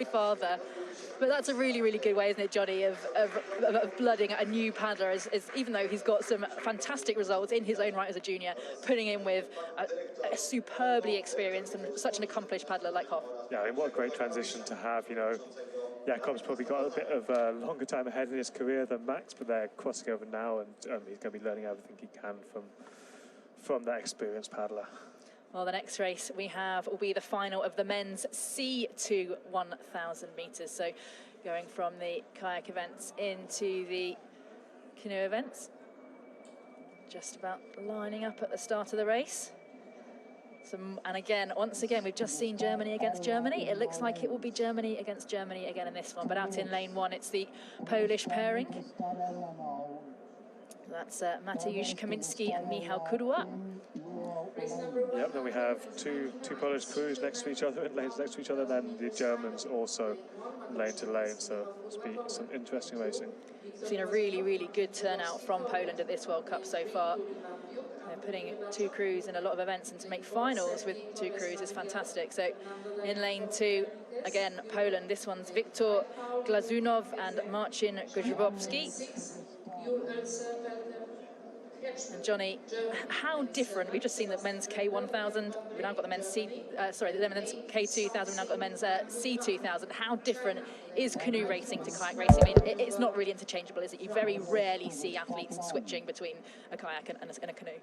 happy father. But that's a really, really good way, isn't it, Johnny, of blooding a new paddler, even though he's got some fantastic results in his own right as a junior, putting in with a superbly experienced and such an accomplished paddler like Hoff. Yeah, I mean, what a great transition to have, you know. Jakob's probably got a bit of a longer time ahead in his career than Max, but they're crossing over now, and he's going to be learning everything he can from that experienced paddler. Well, the next race we have will be the final of the men's C2 1,000 metres. So going from the kayak events into the canoe events. Just about lining up at the start of the race. And again, once again, we've just seen Germany against Germany. It looks like it will be Germany against Germany again in this one. But out in lane 1, it's the Polish pairing. That's Mateusz Kaminski and Michał Kudła. Yep, then we have two Polish crews next to each other, in lanes next to each other, then the Germans also lane to lane, so it's be some interesting racing. We've seen a really, really good turnout from Poland at this World Cup so far. They're putting 2 crews in a lot of events, and to make finals with 2 crews is fantastic. So in lane 2, again, Poland, this one's Wiktor Glazunov and Marcin Grzybowski. And Johnny, how different, we've just seen the men's K1000, we've now got the men's the men's K2000, we've now got the men's C2000. How different is canoe racing to kayak racing? I mean, it's not really interchangeable, is it? You very rarely see athletes switching between a kayak and a canoe.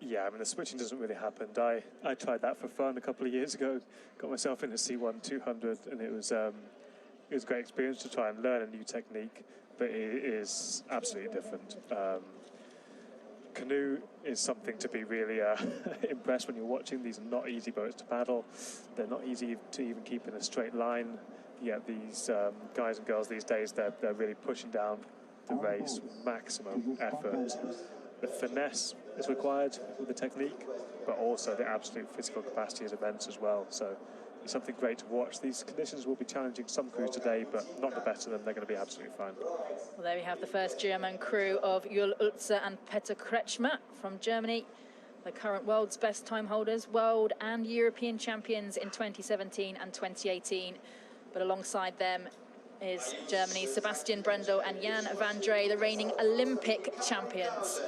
Yeah, I mean, the switching doesn't really happen. I tried that for fun a couple of years ago, got myself in a C1 200, and it was a great experience to try and learn a new technique, but it is absolutely different. Canoe is something to be really impressed when you're watching. These are not easy boats to paddle. They're not easy to even keep in a straight line. Yet these guys and girls these days, they're really pushing down the race with maximum effort. The finesse is required with the technique, but also the absolute physical capacity is immense as well. So it's something great to watch. These conditions will be challenging some crews today, but not the best of them. They're going to be absolutely fine. Well, there we have the first German crew of Jul Ulzer and Peter Kretschmer from Germany, the current world's best time holders, world and European champions in 2017 and 2018. But alongside them is Germany's Sebastian Brendel and Jan van Drey, the reigning Olympic champions.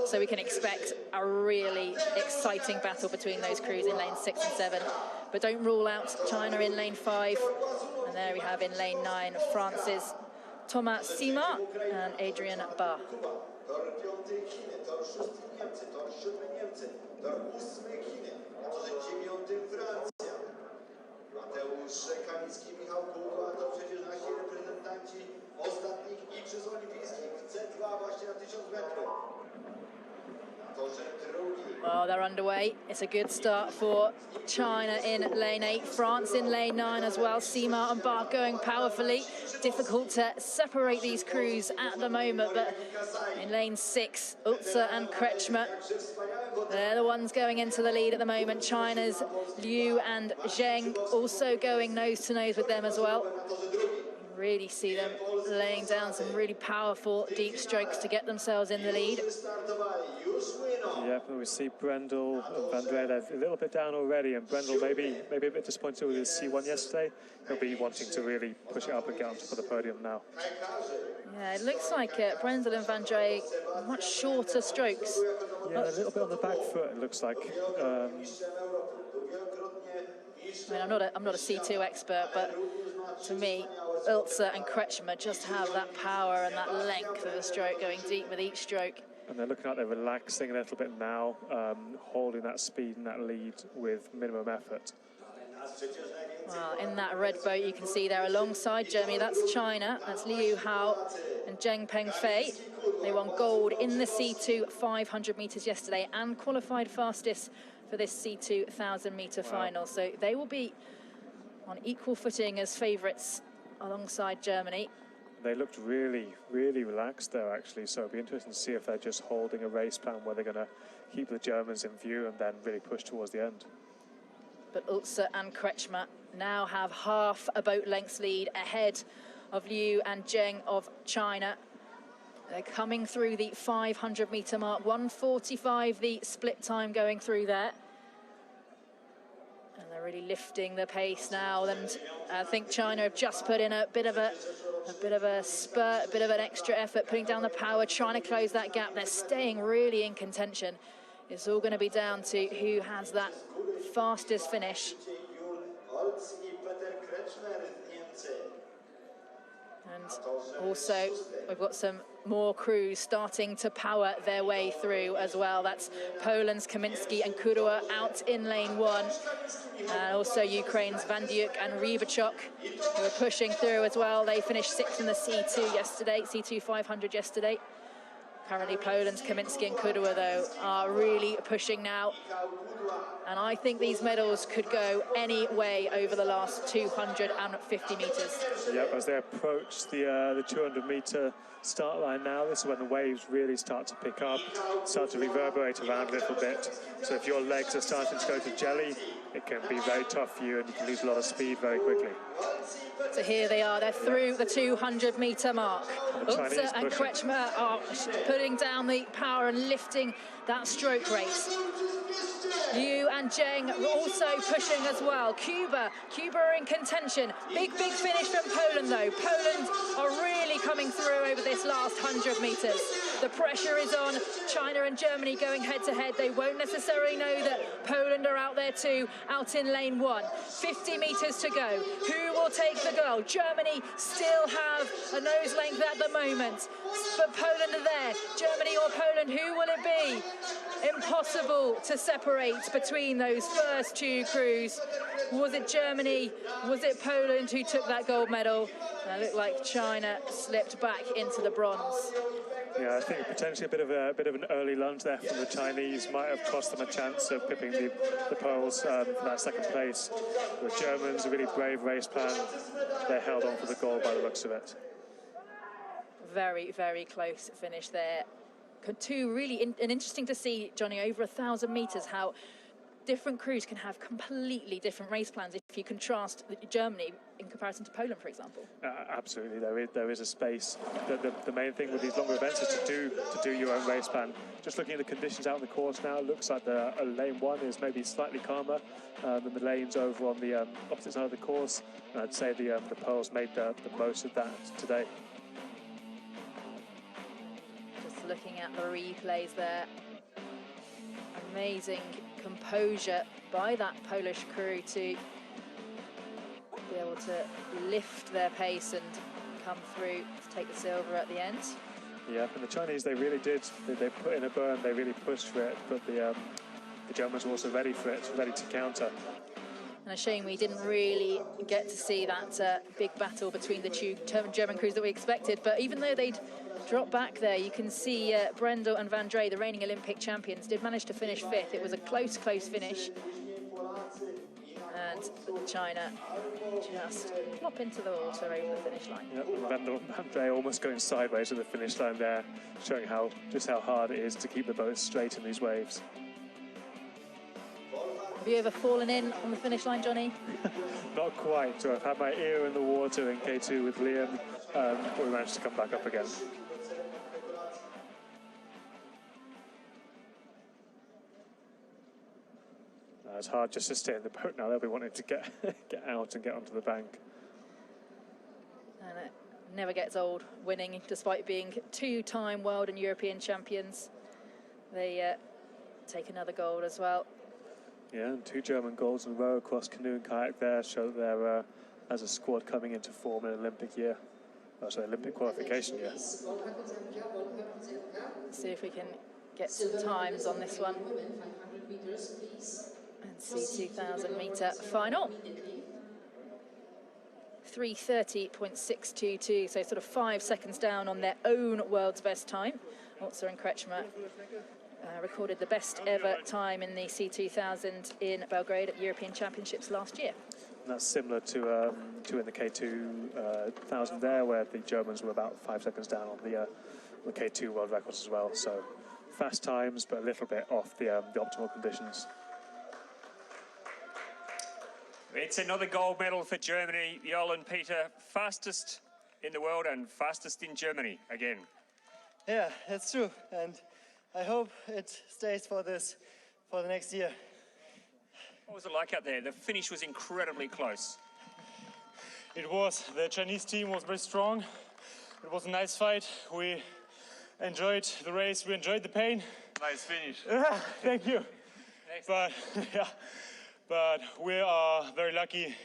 So we can expect a really exciting battle between those crews in lanes 6 and 7. But don't rule out China in lane 5. And there we have in lane 9, France's Thomas Sima and Adrian Ba. Well, they're underway. It's a good start for China in lane 8, France in lane 9 as well. Sima and Ba going powerfully. Difficult to separate these crews at the moment, but in lane 6, Ulzer and Kretschmer, they're the ones going into the lead at the moment. China's Liu and Zheng also going nose to nose with them as well. Really see them laying down some really powerful deep strokes to get themselves in the lead. Yeah, we see Brendel and Van Drey, they're a little bit down already, and Brendel maybe a bit disappointed with his C1 yesterday. He'll be wanting to really push it up and get on top of the podium now. Yeah, it looks like Brendel and Van Drey much shorter strokes. Yeah, a little bit on the back foot, it looks like. I mean, I'm not a C2 expert, but to me, Ulzer and Kretschmer just have that power and that length of the stroke, going deep with each stroke. And they're looking like they're relaxing a little bit now, holding that speed and that lead with minimum effort. Well, in that red boat, you can see there alongside Germany, that's China, that's Liu Hao and Zheng Pengfei. They won gold in the C2 500 metres yesterday and qualified fastest for this C2 1,000-metre final. So they will be on equal footing as favourites alongside Germany. They looked really, really relaxed there, actually, so it'll be interesting to see if they're just holding a race plan where they're going to keep the Germans in view and then really push towards the end. But Ulzer and Kretschmer now have half a boat length's lead ahead of Liu and Zheng of China. They're coming through the 500-metre mark, 1:45 the split time going through there. And the They're really lifting the pace now, and I think China have just put in a bit of a spurt, a bit of an extra effort, putting down the power, trying to close that gap. They're staying really in contention. It's all going to be down to who has that fastest finish. And also, we've got some more crews starting to power their way through as well. That's Poland's Kaminski and Kudua out in lane 1. And also Ukraine's Vandiuk and Rybachuk, who are pushing through as well. They finished 6th in the C2 yesterday, C2 500 yesterday. Currently Poland's Kaminski and Kudua, though, are really pushing now. And I think these medals could go any way over the last 250 metres. Yep, as they approach the 200-metre start line now, this is when the waves really start to pick up, start to reverberate around a little bit. So if your legs are starting to go to jelly, it can be very tough for you and you can lose a lot of speed very quickly. So here they are, they're through the 200-metre mark. Ulza and Kretschmer are putting down the power and lifting that stroke race. Liu and Zheng also pushing as well. Cuba are in contention. Big finish from Poland, though. Poland are really coming through over this last 100 metres. The pressure is on. China and Germany going head-to-head. They won't necessarily know that Poland are out there too, out in lane 1. 50 metres to go. Who will take the goal? Germany still have a nose length at the moment, but Poland are there. Germany or Poland, who will it be? Impossible to separate between those first two crews. Was it Germany? Was it Poland who took that gold medal? And it looked like China slipped back into the bronze. Yeah, I think potentially a bit of an early lunge there from the Chinese might have cost them a chance of pipping the Poles for that second place. The Germans, a really brave race plan. They held on for the goal by the looks of it. Very close finish there. Two really and interesting to see, Johnny, over 1,000 metres, how different crews can have completely different race plans if you contrast Germany in comparison to Poland, for example. Absolutely, there is a space. The main thing with these longer events is to do your own race plan. Just looking at the conditions out on the course now, it looks like the lane 1 is maybe slightly calmer than the lanes over on the opposite side of the course. And I'd say the Poles made the most of that today. Just looking at the replays there, amazing composure by that Polish crew to be able to lift their pace and come through to take the silver at the end. Yeah, and the Chinese, they really did. They put in a burn, they really pushed for it, but the Germans were also ready for it, ready to counter. And a shame we didn't really get to see that big battle between the two German crews that we expected, but even though they'd drop back there, you can see Brendel and Van Drey, the reigning Olympic champions, did manage to finish 5th. It was a close finish. And China just plop into the water over the finish line. Yep, Brendel and Van Drey almost going sideways to the finish line there, showing just how hard it is to keep the boat straight in these waves. Have you ever fallen in on the finish line, Johnny? Not quite. So I've had my ear in the water in K2 with Liam, but we managed to come back up again. It's hard just to stay in the boat now. They'll be wanting to get out and get onto the bank. And it never gets old winning, despite being 2-time world and European champions. They take another gold as well. Yeah, and 2 German golds in a row across canoe and kayak there show that they're, as a squad, coming into form in Olympic year. Oh, sorry, Olympic qualification year. Let's see if we can get some times on this one. And see 2,000 metre final. 3:30.622, so sort of 5 seconds down on their own world's best time. Ulza and Kretschmer recorded the best ever time in the C2000 in Belgrade at European Championships last year. And that's similar to in the K2 1000 there, where the Germans were about 5 seconds down on the K2 world records as well. So fast times, but a little bit off the optimal conditions. It's another gold medal for Germany. Jol and Peter, fastest in the world and fastest in Germany again. Yeah, that's true. And I hope it stays for the next year. What was it like out there? The finish was incredibly close. It was. The Chinese team was very strong. It was a nice fight. We enjoyed the race. We enjoyed the pain. Nice finish. Thank you. But yeah, but we are very lucky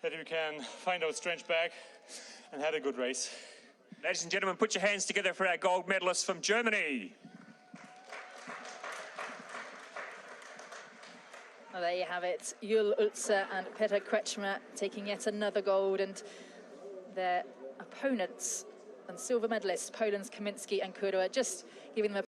that we can find our strength back and had a good race. Ladies and gentlemen, put your hands together for our gold medalists from Germany. Well, there you have it. Jul Ulzer and Peter Kretschmer taking yet another gold, and their opponents and silver medalists, Poland's Kaminski and Canoe, just giving them a